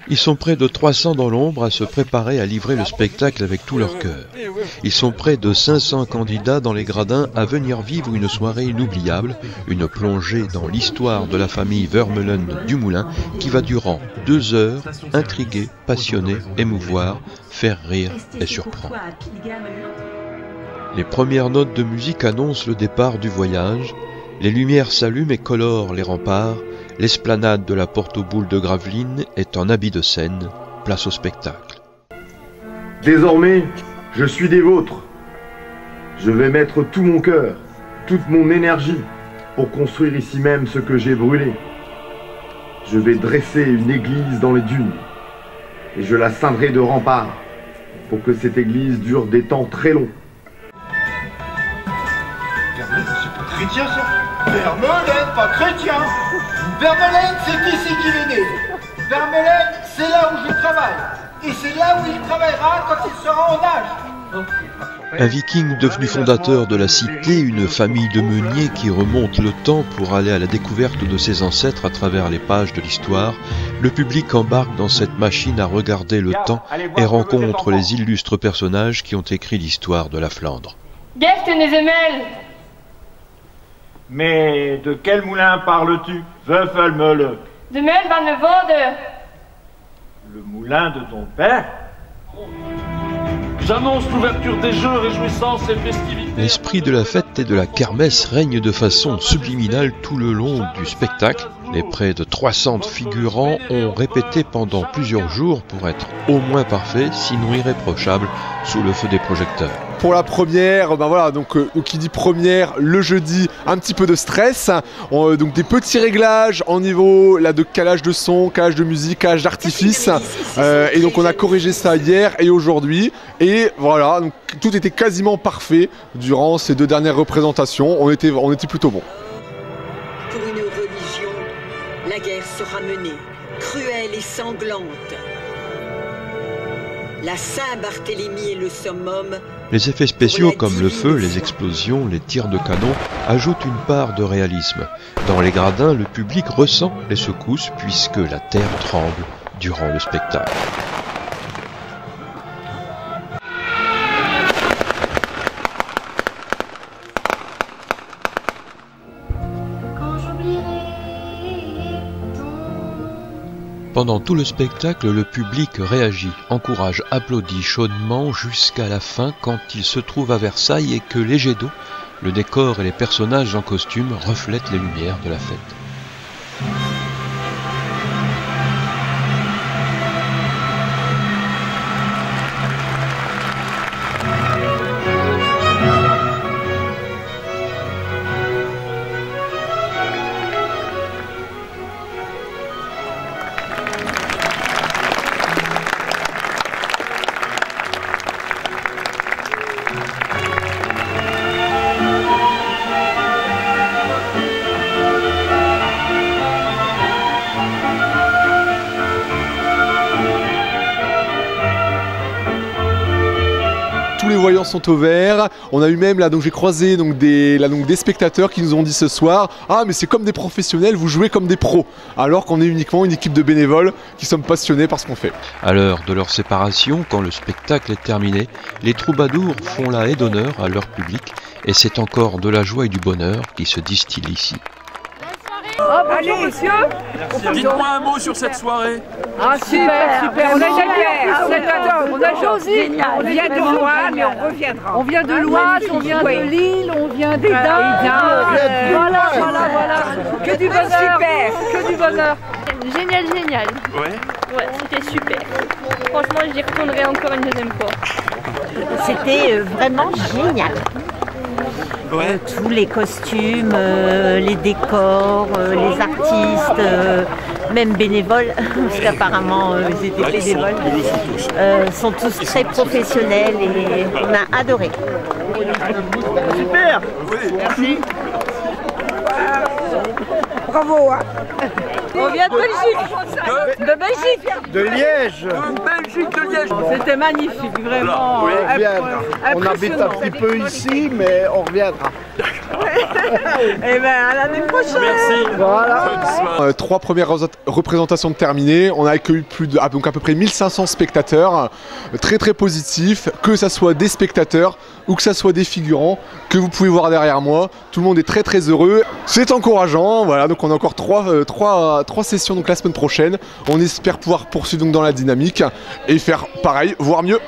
Ils sont près de 300 dans l'ombre à se préparer à livrer le spectacle avec tout leur cœur. Ils sont près de 500 candidats dans les gradins à venir vivre une soirée inoubliable, une plongée dans l'histoire de la famille Vermeulen du Moulin qui va durant 2 heures intriguer, passionner, émouvoir, faire rire et surprendre. Les premières notes de musique annoncent le départ du voyage, les lumières s'allument et colorent les remparts. L'esplanade de la Porte aux Boules de Gravelines est en habit de scène, place au spectacle. Désormais, je suis des vôtres. Je vais mettre tout mon cœur, toute mon énergie pour construire ici même ce que j'ai brûlé. Je vais dresser une église dans les dunes et je la scinderai de remparts pour que cette église dure des temps très longs. C'est pas chrétien ça? Vermeulen, pas chrétien. Vermeulen, c'est ici qu'il est né. Vermeulen, c'est là où je travaille. Et c'est là où il travaillera quand il sera en âge. Un viking devenu fondateur de la cité, une famille de meuniers qui remonte le temps pour aller à la découverte de ses ancêtres à travers les pages de l'histoire, le public embarque dans cette machine à regarder le temps et rencontre les illustres personnages qui ont écrit l'histoire de la Flandre. Mais de quel moulin parles-tu, Veufelmeule? De Meul van de Vode. Le moulin de ton père? J'annonce l'ouverture des jeux, réjouissances et festivités. L'esprit de la fête et de la kermesse règne de façon subliminale tout le long du spectacle. Les près de 300 figurants ont répété pendant plusieurs jours pour être au moins parfaits, sinon irréprochables, sous le feu des projecteurs. Pour la première, ben voilà, donc qui dit première, le jeudi, un petit peu de stress, donc des petits réglages en niveau là, de calage de son, calage de musique, calage d'artifice, et donc on a corrigé ça hier et aujourd'hui, et voilà, donc tout était quasiment parfait durant ces 2 dernières représentations, on était plutôt bon. Pour une religion, la guerre sera menée, cruelle et sanglante. La Saint-Barthélemy et le summum. Les effets spéciaux comme le feu, les explosions, les tirs de canon ajoutent une part de réalisme. Dans les gradins, le public ressent les secousses puisque la terre tremble durant le spectacle. Pendant tout le spectacle, le public réagit, encourage, applaudit chaudement jusqu'à la fin quand il se trouve à Versailles et que les jets d'eau, le décor et les personnages en costume reflètent les lumières de la fête. Tous les voyants sont au vert. On a eu même là, donc j'ai croisé donc des spectateurs qui nous ont dit ce soir: ah mais c'est comme des professionnels, vous jouez comme des pros, alors qu'on est uniquement une équipe de bénévoles qui sommes passionnés par ce qu'on fait. À l'heure de leur séparation, quand le spectacle est terminé, les troubadours font la haie d'honneur à leur public et c'est encore de la joie et du bonheur qui se distille ici. Oh, bonjour monsieur. Dites-moi un mot sur cette soirée. Ah super. On a on a Josie. On vient de Loire, mais on reviendra. On vient de Loire, on vient de Lille, on vient d'Edin. Voilà. Que du bonheur. Super. Que du bonheur. Génial. Ouais, c'était super. Franchement, j'y retournerai encore une deuxième fois. C'était vraiment génial. Ouais. Tous les costumes, les décors, les artistes, même bénévoles, parce qu'apparemment ils étaient bénévoles, sont tous très professionnels et on a adoré. Super. Oui. Merci. Bravo. On vient de Belgique. De Belgique. De Liège. De Liège. C'était magnifique, vraiment. On reviendra. On habite un petit peu ici, mais on reviendra. Et ben à l'année prochaine. Merci. Voilà. 3 premières représentations terminées. On a accueilli donc à peu près 1500 spectateurs. Très très positif. Que ça soit des spectateurs ou que ça soit des figurants que vous pouvez voir derrière moi. Tout le monde est très très heureux. C'est encourageant. Voilà, donc on a encore 3 sessions donc la semaine prochaine. On espère pouvoir poursuivre donc dans la dynamique et faire pareil, voire mieux.